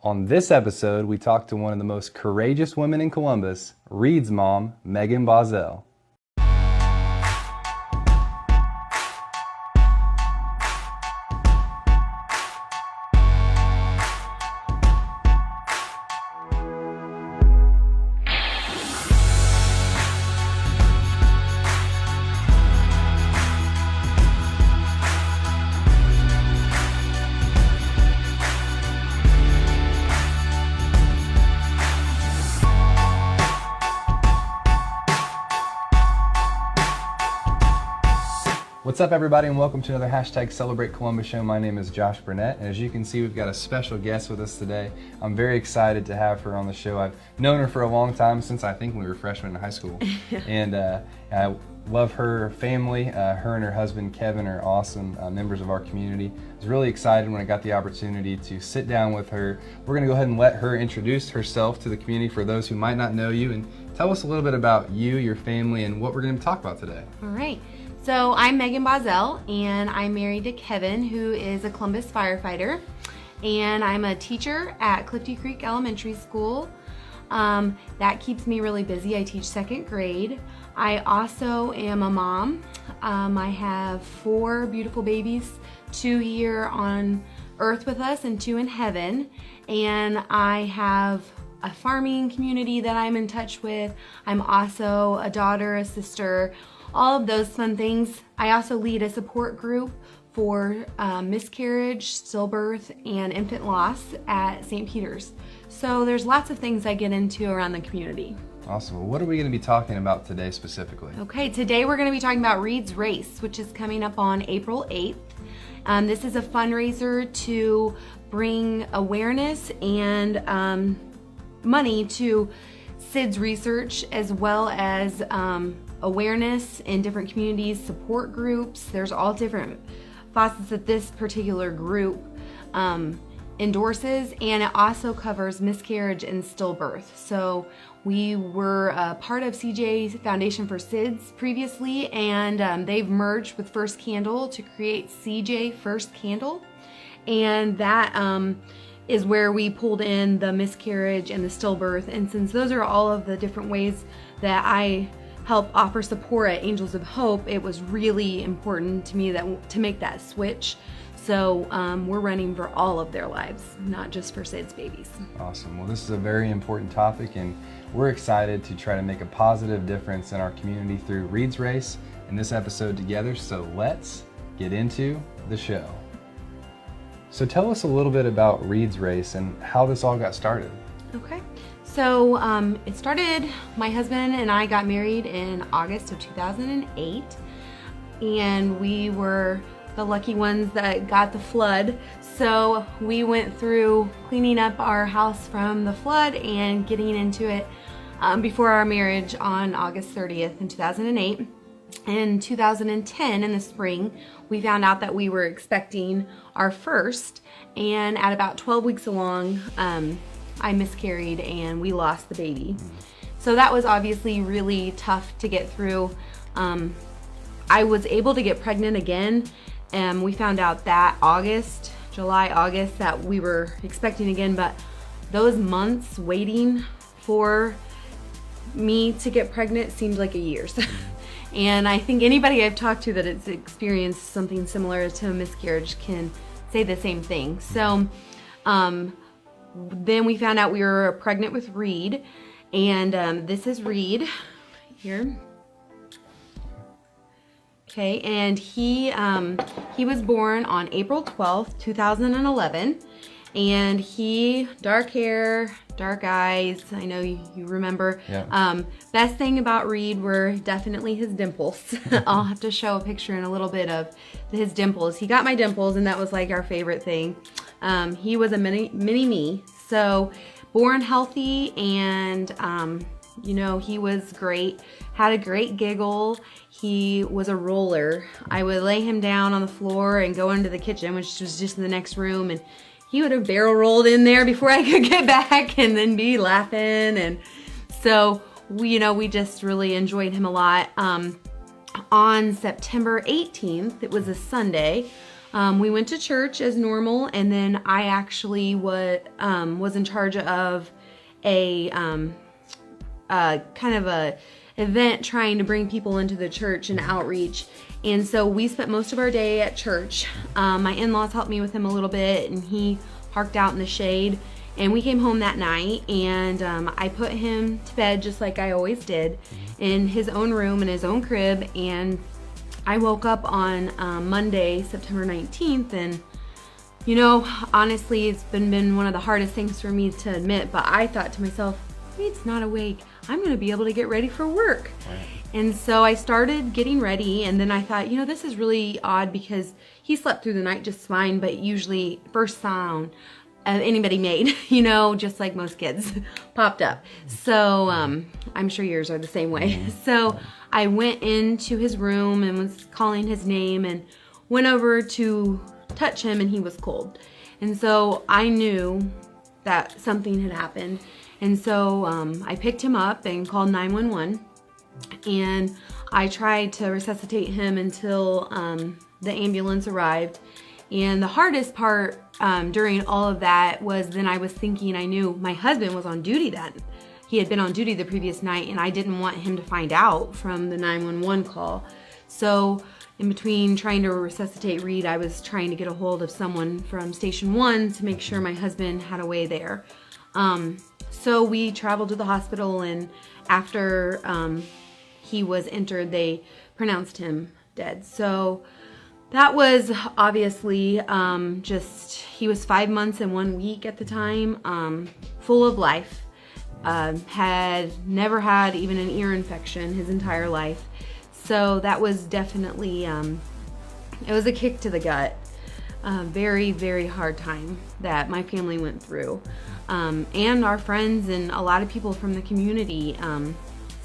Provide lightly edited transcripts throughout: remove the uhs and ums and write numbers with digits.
On this episode, we talked to one of the most courageous women in Columbus, Reid's mom, Megan Bozell. What's up, everybody, and welcome to another hashtag Celebrate Columbus show. My name is Josh Burnett, and as you can see, we've got a special guest with us today. I'm very excited to have her on the show. I've known her for a long time, since I think we were freshmen in high school. And I love her family. Her and her husband, Kevin, are awesome members of our community. I was really excited when I got the opportunity to sit down with her. We're going to go ahead and let her introduce herself to the community for those who might not know you, and tell us a little bit about you, your family, and what we're going to talk about today. All right. So I'm Megan Bozell, and I'm married to Kevin, who is a Columbus firefighter, and I'm a teacher at Clifty Creek Elementary School. That keeps me really busy. I teach second grade. I also am a mom. I have 4 beautiful babies, 2 here on earth with us and 2 in heaven, and I have a farming community that I'm in touch with. I'm also a daughter, a sister, all of those fun things. I also lead a support group for miscarriage, stillbirth, and infant loss at St. Peter's. So there's lots of things I get into around the community. Awesome. Well, what are we going to be talking about today specifically? Okay, today we're going to be talking about Reid's Race, which is coming up on April 8th. This is a fundraiser to bring awareness and money to SIDS research, as well as awareness in different communities, support groups. There's all different facets that this particular group endorses, and it also covers miscarriage and stillbirth. So we were a part of CJ Foundation for SIDS previously, and they've merged with First Candle to create CJ First Candle, and that is where we pulled in the miscarriage and the stillbirth. And since those are all of the different ways that I help offer support at Angels of Hope, it was really important to me to make that switch. So we're running for all of their lives, not just for SIDS babies. Awesome. Well, this is a very important topic, and we're excited to try to make a positive difference in our community through Reid's Race in this episode together. So let's get into the show. So tell us a little bit about Reid's Race and how this all got started. Okay. So it started, my husband and I got married in August of 2008, and we were the lucky ones that got the flood. So we went through cleaning up our house from the flood and getting into it before our marriage on August 30th in 2008. In 2010, in the spring, we found out that we were expecting our first, and at about 12 weeks along, I miscarried and we lost the baby. So that was obviously really tough to get through. I was able to get pregnant again, and we found out that July, August, that we were expecting again, but those months waiting for me to get pregnant seemed like a year. And I think anybody I've talked to that has experienced something similar to a miscarriage can say the same thing. So then we found out we were pregnant with Reid, and this is Reid right here. Okay, and he was born on April 12th, 2011, and he, dark hair, dark eyes, I know you remember. Yeah. Best thing about Reid were definitely his dimples. I'll have to show a picture in a little bit of his dimples. He got my dimples, and that was like our favorite thing. He was a mini me, so born healthy, and he was great, had a great giggle. He was a roller. I would lay him down on the floor and go into the kitchen, which was just in the next room, and he would have barrel rolled in there before I could get back and then be laughing. And so we just really enjoyed him a lot. On September 18th, it was a Sunday, We went to church as normal, and then I actually was in charge of a kind of a event trying to bring people into the church and outreach. And so we spent most of our day at church. My in-laws helped me with him a little bit, and he parked out in the shade. And we came home that night, and I put him to bed just like I always did, in his own room, in his own crib. And I woke up on Monday, September 19th, and you know, honestly, it's been one of the hardest things for me to admit, but I thought to myself, Reid's not awake. I'm gonna be able to get ready for work. Right. And so I started getting ready, and then I thought, you know, this is really odd because he slept through the night just fine, but usually first sound anybody made, you know, just like most kids, popped up. So I'm sure yours are the same way. So I went into his room and was calling his name and went over to touch him, and he was cold. And so I knew that something had happened. And so I picked him up and called 911, and I tried to resuscitate him until the ambulance arrived. And the hardest part during all of that was then I was thinking, I knew my husband was on duty then. He had been on duty the previous night, and I didn't want him to find out from the 911 call. So in between trying to resuscitate Reid, I was trying to get a hold of someone from Station 1 to make sure my husband had a way there. So we traveled to the hospital, and after he was entered, they pronounced him dead. So that was obviously he was 5 months and 1 week at the time, full of life. Had never had even an ear infection his entire life. So that was definitely, it was a kick to the gut. Very, very hard time that my family went through. And our friends and a lot of people from the community,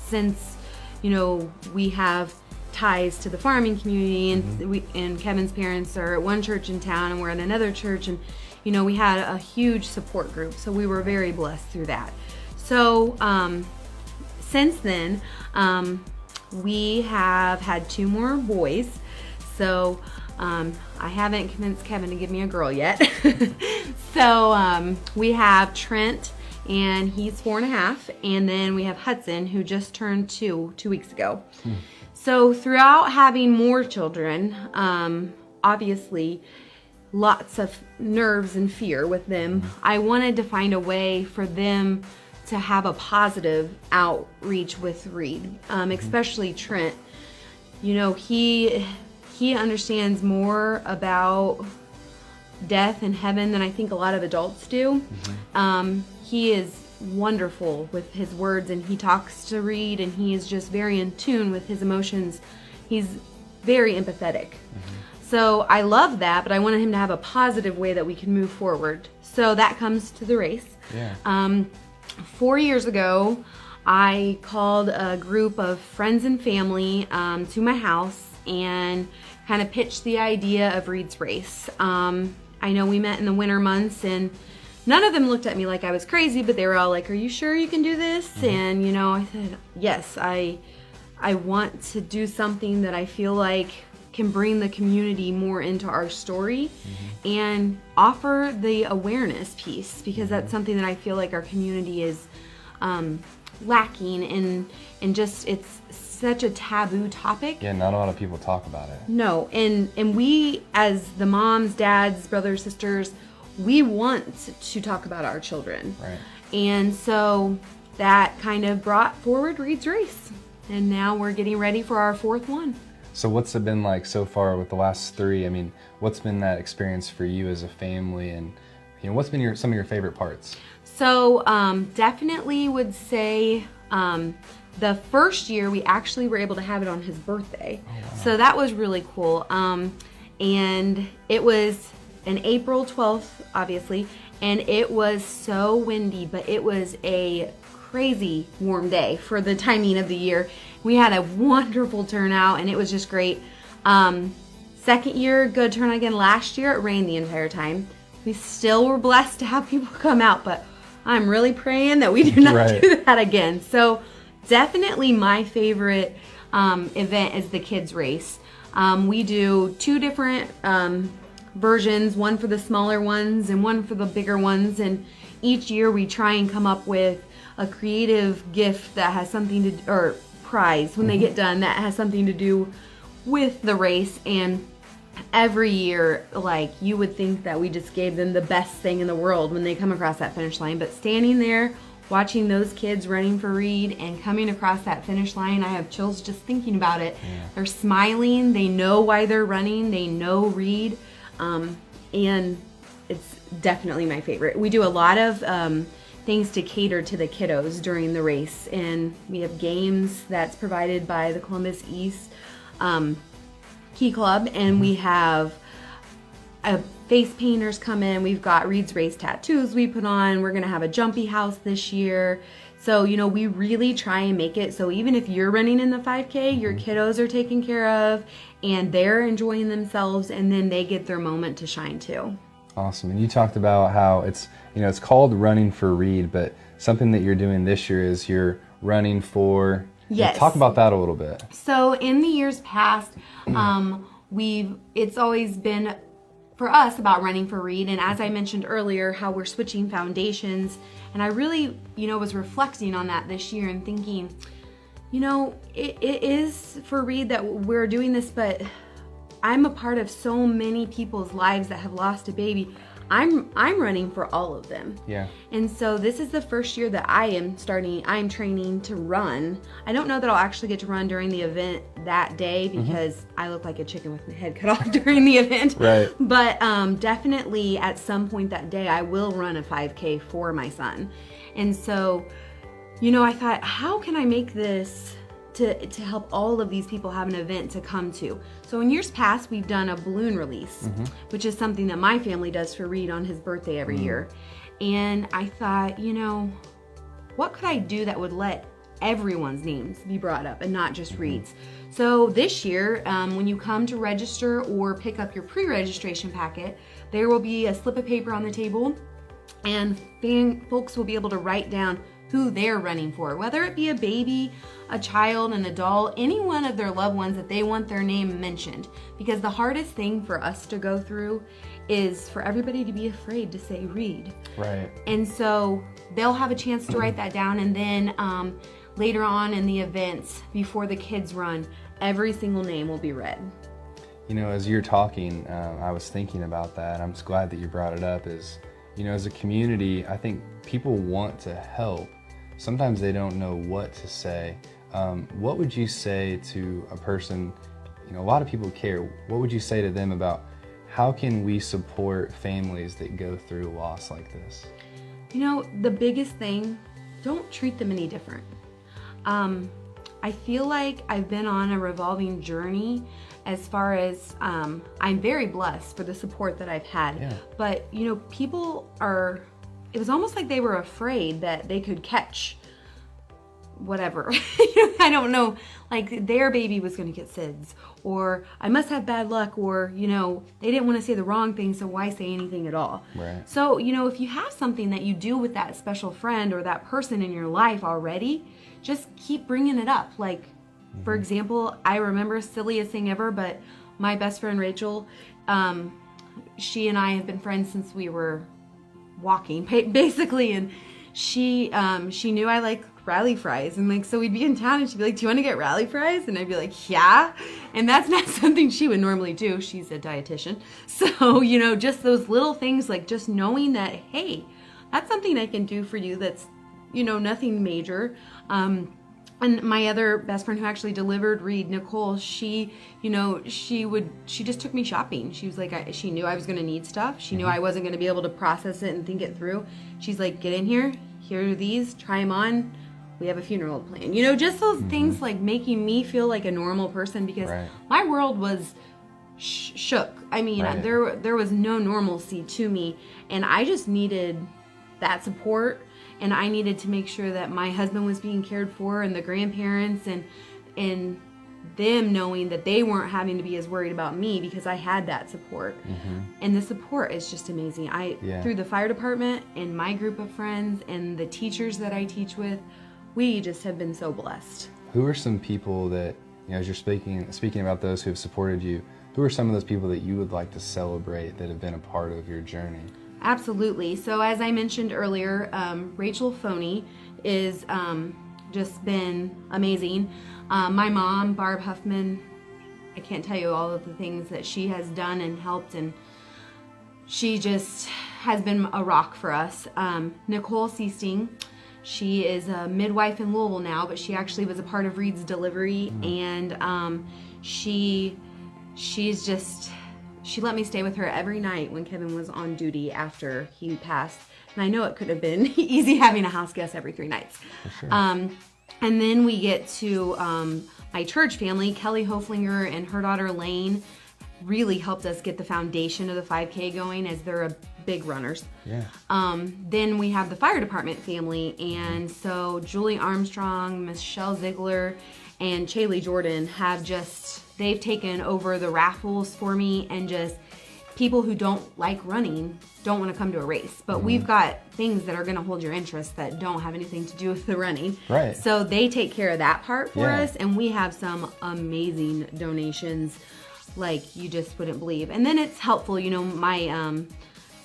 since, you know, we have ties to the farming community, and and Kevin's parents are at one church in town and we're at another church, and you know, we had a huge support group, so we were very blessed through that. So since then we have had 2 more boys, so I haven't convinced Kevin to give me a girl yet. So we have Trent, and he's 4.5, and then we have Hudson, who just turned 2 weeks ago. So throughout having more children, obviously lots of nerves and fear with them, I wanted to find a way for them to have a positive outreach with Reid, especially Trent. You know, he understands more about death and heaven than I think a lot of adults do. He is wonderful with his words, and he talks to Reid, and he is just very in tune with his emotions. He's very empathetic. So I love that, but I wanted him to have a positive way that we can move forward. So that comes to the race. 4 years ago, I called a group of friends and family to my house and kind of pitched the idea of Reid's race. I know we met in the winter months, and none of them looked at me like I was crazy, but they were all like, "Are you sure you can do this?" And you know, I said, "Yes, I want to do something that I feel like can bring the community more into our story and offer the awareness piece, because that's something that I feel like our community is lacking in, and just it's such a taboo topic." Yeah, not a lot of people talk about it. No, and we as the moms, dads, brothers, sisters, we want to talk about our children. Right. And so that kind of brought forward Reid's race. And now we're getting ready for our 4th one. So what's it been like so far with the last 3? I mean, what's been that experience for you as a family, and you know, what's been some of your favorite parts? So definitely would say the first year we actually were able to have it on his birthday. Oh, wow. So that was really cool. And it was an April 12th, obviously, and it was so windy, but it was a crazy warm day for the timing of the year. We had a wonderful turnout, and it was just great. Second year, good turnout again. Last year, it rained the entire time. We still were blessed to have people come out, but I'm really praying that we do not do that again. So definitely my favorite event is the kids race. We do 2 different versions, one for the smaller ones and one for the bigger ones. And each year we try and come up with a creative gift that has something to, or prize when they get done, that has something to do with the race. And every year, like, you would think that we just gave them the best thing in the world when they come across that finish line. But standing there, watching those kids running for Reid and coming across that finish line, I have chills just thinking about it. Yeah. They're smiling. They know why they're running. They know Reid. And it's definitely my favorite. We do a lot of things to cater to the kiddos during the race. And we have games that's provided by the Columbus East Key Club. And we have face painters come in. We've got Reid's race tattoos we put on. We're going to have a jumpy house this year. So, you know, we really try and make it so even if you're running in the 5K, your kiddos are taken care of and they're enjoying themselves, and then they get their moment to shine too. Awesome. And you talked about how it's, you know, it's called Running for Reid, but something that you're doing this year is you're running for... Yes. Talk about that a little bit. So in the years past, it's always been for us about running for Reid, and as I mentioned earlier, how we're switching foundations, and I really, you know, was reflecting on that this year and thinking, you know, it is for Reid that we're doing this, but I'm a part of so many people's lives that have lost a baby. I'm running for all of them. Yeah. And so this is the first year that I'm training to run. I don't know that I'll actually get to run during the event that day because I look like a chicken with my head cut off during the event. Right. But definitely at some point that day I will run a 5K for my son. And so, you know, I thought, how can I make this to help all of these people have an event to come to? So in years past, we've done a balloon release, which is something that my family does for Reid on his birthday every year. And I thought, you know, what could I do that would let everyone's names be brought up and not just Reid's? So this year, when you come to register or pick up your pre-registration packet, there will be a slip of paper on the table, and folks will be able to write down who they're running for, whether it be a baby, a child, an adult, any one of their loved ones that they want their name mentioned. Because the hardest thing for us to go through is for everybody to be afraid to say Reid. Right. And so they'll have a chance to write that down, and then later on in the events, before the kids run, every single name will be read. You know, as you're talking, I was thinking about that. I'm just glad that you brought it up. Is, you know, as a community, I think people want to help. Sometimes they don't know what to say. What would you say to a person, you know, a lot of people care. What would you say to them about how can we support families that go through loss like this? You know, the biggest thing, don't treat them any different. I feel like I've been on a revolving journey as far as I'm very blessed for the support that I've had. Yeah. But, you know, people are, it was almost like they were afraid that they could catch whatever. I don't know, like their baby was going to get SIDS, or I must have bad luck, or, you know, they didn't want to say the wrong thing, so why say anything at all? Right. So, you know, if you have something that you do with that special friend or that person in your life already, just keep bringing it up. Like, for example, I remember, silliest thing ever, but my best friend Rachel, she and I have been friends since we were walking, basically, and she knew I like rally fries, and like, so we'd be in town and she'd be like, do you want to get rally fries? And I'd be like, yeah. And that's not something she would normally do. She's a dietitian. So, you know, just those little things, like just knowing that, hey, that's something I can do for you that's, you know, nothing major. And my other best friend who actually delivered Reid, Nicole, she, you know, she just took me shopping. She was like, she knew I was going to need stuff. She knew I wasn't going to be able to process it and think it through. She's like, get in here. Here are these. Try them on. We have a funeral plan. You know, just those things, like making me feel like a normal person, because my world was shook. I mean, there was no normalcy to me, and I just needed that support. And I needed to make sure that my husband was being cared for, and the grandparents, and them knowing that they weren't having to be as worried about me because I had that support. And the support is just amazing. Through the fire department and my group of friends and the teachers that I teach with, we just have been so blessed. Who are some people that, you know, as you're speaking about those who have supported you, Who are some of those people that you would like to celebrate that have been a part of your journey? Absolutely. So as I mentioned earlier, Rachel Foney is just been amazing. My mom, Barb Huffman, I can't tell you all of the things that she has done and helped, and she just has been a rock for us. Nicole Seasting, she is a midwife in Louisville now, but she actually was a part of Reid's delivery, and she let me stay with her every night when Kevin was on duty after he passed. And I know it could have been easy having a house guest every 3 nights. For sure. And then we get to my church family. Kelly Hoflinger and her daughter Lane really helped us get the foundation of the 5K going, as they're big runners. Yeah. Then we have the fire department family, and so Julie Armstrong, Michelle Ziegler, and Chaley Jordan they've taken over the raffles for me, and just people who don't like running don't want to come to a race, but we've got things that are going to hold your interest that don't have anything to do with the running. Right. So they take care of that part for Yeah. us, and we have some amazing donations like you just wouldn't believe. And then it's helpful, my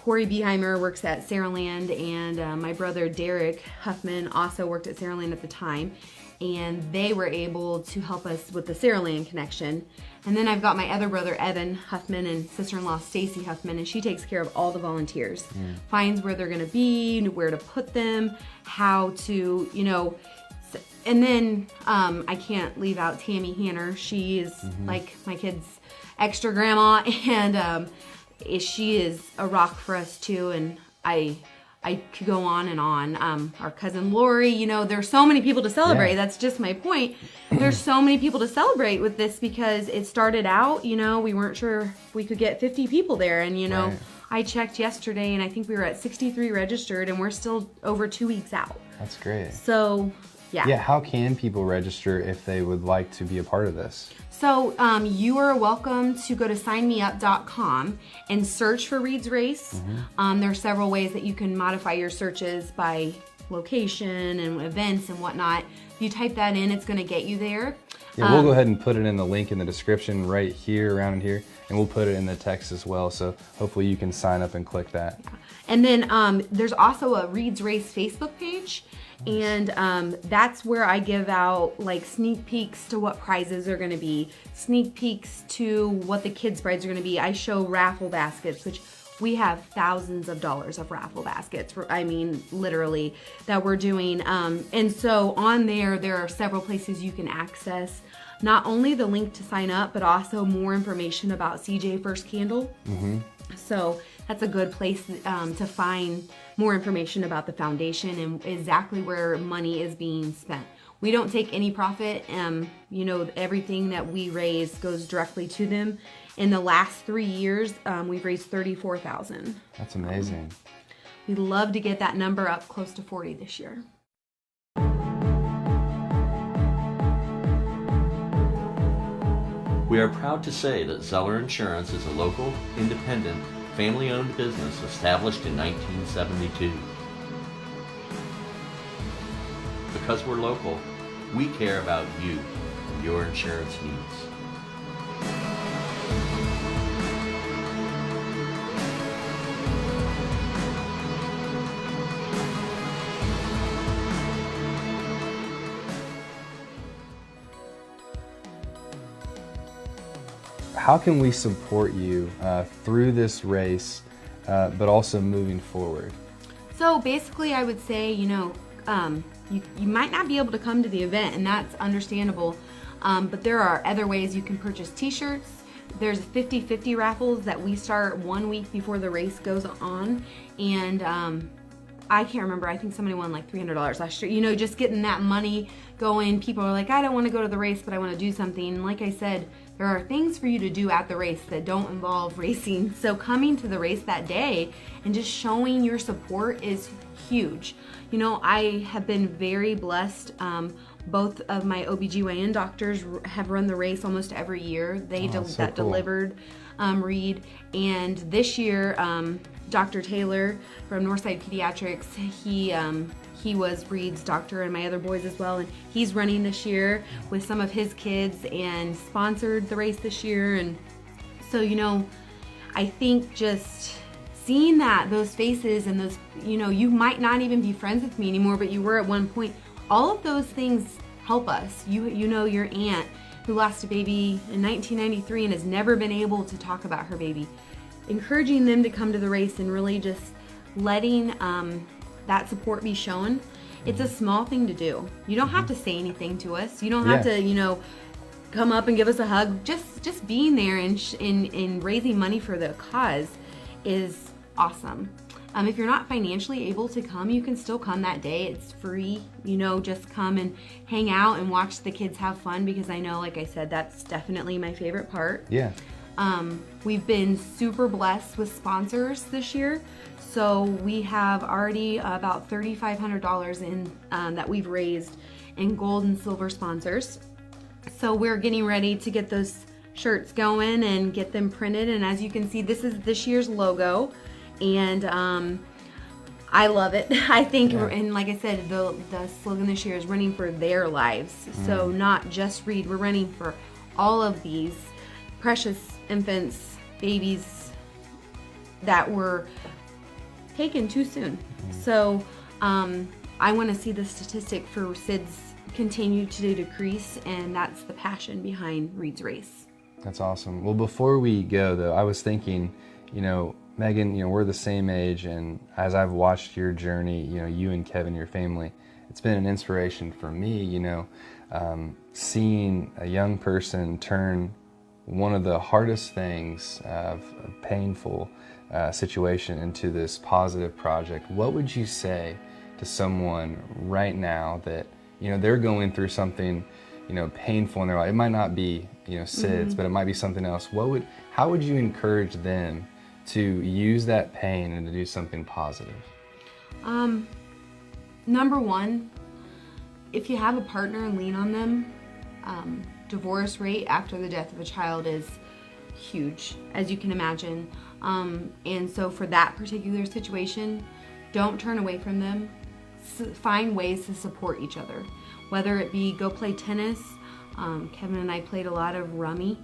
Corey Beheimer works at Saraland, and my brother Derek Huffman also worked at Saraland at the time, and they were able to help us with the Saraland connection. And then I've got my other brother Evan Huffman and sister-in-law Stacy Huffman, and she takes care of all the volunteers, finds where they're going to be, where to put them, how to, and then I can't leave out Tammy Hanner. She is like my kid's extra grandma, and she is a rock for us too, and I could go on and on. Our cousin Lori, there's so many people to celebrate. Yeah. That's just my point. There's so many people to celebrate with this, because it started out, we weren't sure if we could get 50 people there, and Right. I checked yesterday, and I think we were at 63 registered, and we're still over 2 weeks out. That's great. So, yeah. Yeah, how can people register if they would like to be a part of this? So you are welcome to go to signmeup.com and search for Reid's Race. There are several ways that you can modify your searches by location and events and whatnot. If you type that in, it's going to get you there. Yeah, we'll go ahead and put it in the link in the description right here, around in here, and we'll put it in the text as well. So hopefully you can sign up and click that. And then there's also a Reid's Race Facebook page. And that's where I give out like sneak peeks to what prizes are going to be, sneak peeks to what the kids' prizes are going to be. I show raffle baskets, which we have thousands of dollars of raffle baskets. I mean, literally, that we're doing. And so on there are several places you can access not only the link to sign up, but also more information about CJ First Candle. So that's a good place to find more information about the foundation and exactly where money is being spent. We don't take any profit. Everything that we raise goes directly to them. In the last 3 years, we've raised $34,000. That's amazing. We'd love to get that number up close to 40 this year. We are proud to say that Zeller Insurance is a local, independent, family-owned business established in 1972. Because we're local, we care about you and your insurance needs. How can we support you through this race, but also moving forward? So basically, I would say, you might not be able to come to the event, and that's understandable. But there are other ways you can purchase t-shirts. There's 50-50 raffles that we start 1 week before the race goes on. And I can't remember, I think somebody won like $300 last year. Just getting that money going. People are like, I don't want to go to the race, but I want to do something. And like I said, there are things for you to do at the race that don't involve racing. So coming to the race that day and just showing your support is huge. I have been very blessed. Both of my OBGYN doctors have run the race almost every year. They delivered Reid. And this year, Dr. Taylor from Northside Pediatrics, he was Reid's doctor and my other boys as well, and he's running this year with some of his kids and sponsored the race this year. And So, I think just seeing those faces and those, you might not even be friends with me anymore, but you were at one point. All of those things help us. Your aunt who lost a baby in 1993 and has never been able to talk about her baby. Encouraging them to come to the race and really just letting that support be shown. It's a small thing to do. You don't have to say anything to us. You don't have to, come up and give us a hug. Just being there and raising money for the cause is awesome. If you're not financially able to come, you can still come that day. It's free. Just come and hang out and watch the kids have fun, because I know, like I said, that's definitely my favorite part. Yeah. We've been super blessed with sponsors this year. So we have already about $3,500 in that we've raised in gold and silver sponsors. So we're getting ready to get those shirts going and get them printed. And as you can see, this is this year's logo, and I love it. I think, and like I said, the slogan this year is running for their lives. So not just Reid, we're running for all of these precious infants, babies that were taken too soon. So I want to see the statistic for SIDS continue to decrease, and that's the passion behind Reid's race. That's awesome. Well, before we go though, I was thinking, Megan, we're the same age, and as I've watched your journey, you and Kevin, your family, it's been an inspiration for me, seeing a young person turn one of the hardest things of a painful situation into this positive project. What would you say to someone right now that, they're going through something, painful in their life? It might not be, SIDS, but it might be something else. How would you encourage them to use that pain and to do something positive? Number one, if you have a partner and lean on them, divorce rate after the death of a child is huge, as you can imagine. And so for that particular situation, don't turn away from them. Find ways to support each other, whether it be go play tennis. Kevin and I played a lot of rummy.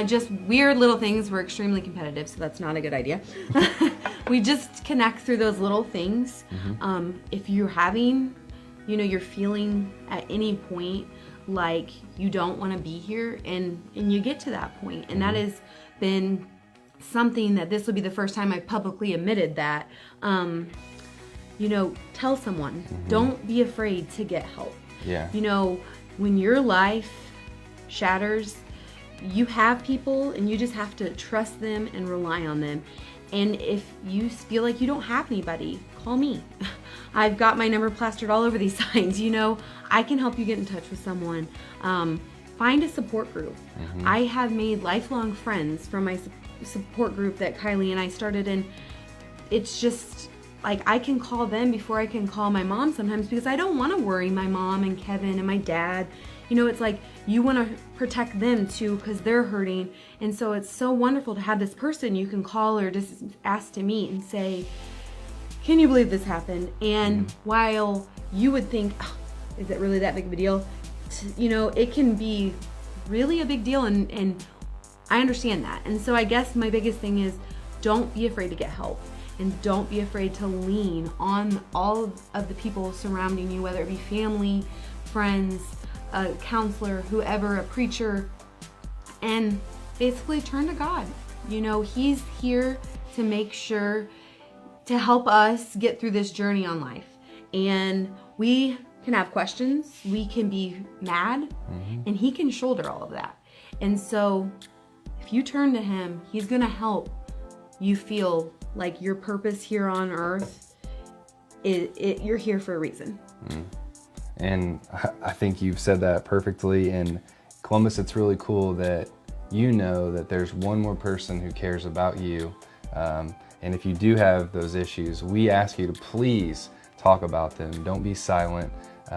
Just weird little things. We're extremely competitive, so that's not a good idea. We just connect through those little things. If you're having, you're feeling at any point like you don't want to be here, and you get to that point, and that has been something that this will be the first time I've publicly admitted that. Tell someone. Don't be afraid to get help. Yeah. When your life shatters, you have people, and you just have to trust them and rely on them. And if you feel like you don't have anybody, call me. I've got my number plastered all over these signs. I can help you get in touch with someone. Find a support group. I have made lifelong friends from my support group that Kylie and I started, and it's just like I can call them before I can call my mom sometimes, because I don't want to worry my mom and Kevin and my dad. It's like you want to protect them too, because they're hurting. And so it's so wonderful to have this person you can call or just ask to meet and say, can you believe this happened? And while you would think, oh, is it really that big of a deal? It can be really a big deal, and I understand that. And so I guess my biggest thing is, don't be afraid to get help, and don't be afraid to lean on all of the people surrounding you, whether it be family, friends, a counselor, whoever, a preacher, and basically turn to God. He's here to make sure to help us get through this journey on life. And we can have questions, we can be mad, and he can shoulder all of that. And so if you turn to him, he's gonna help you feel like your purpose here on earth, you're here for a reason. And I think you've said that perfectly. In Columbus, it's really cool that that there's one more person who cares about you. And if you do have those issues, we ask you to please talk about them. Don't be silent,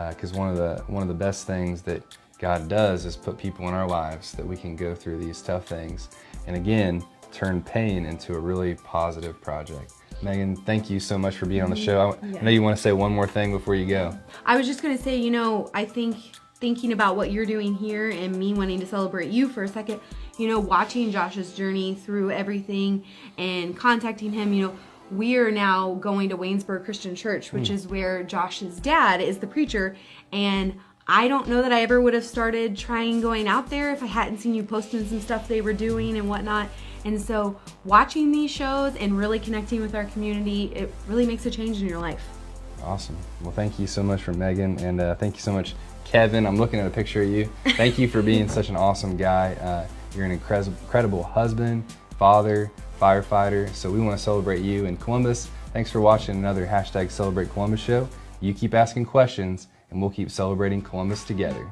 because one of the best things that God does is put people in our lives that we can go through these tough things, and again, turn pain into a really positive project. Megan, thank you so much for being on the show. I know you want to say one more thing before you go. I was just going to say, I think thinking about what you're doing here and me wanting to celebrate you for a second, you know, watching Josh's journey through everything and contacting him, you know, we are now going to Waynesburg Christian Church, which is where Josh's dad is the preacher. And I don't know that I ever would have started trying going out there if I hadn't seen you posting some stuff they were doing and whatnot. And so watching these shows and really connecting with our community, it really makes a change in your life. Awesome. Well, thank you so much for Megan, and thank you so much, Kevin. I'm looking at a picture of you. Thank you for being such an awesome guy. You're an incredible husband, father, firefighter. So we want to celebrate you in Columbus. Thanks for watching another #Celebrate Columbus show. You keep asking questions, and we'll keep celebrating Columbus together.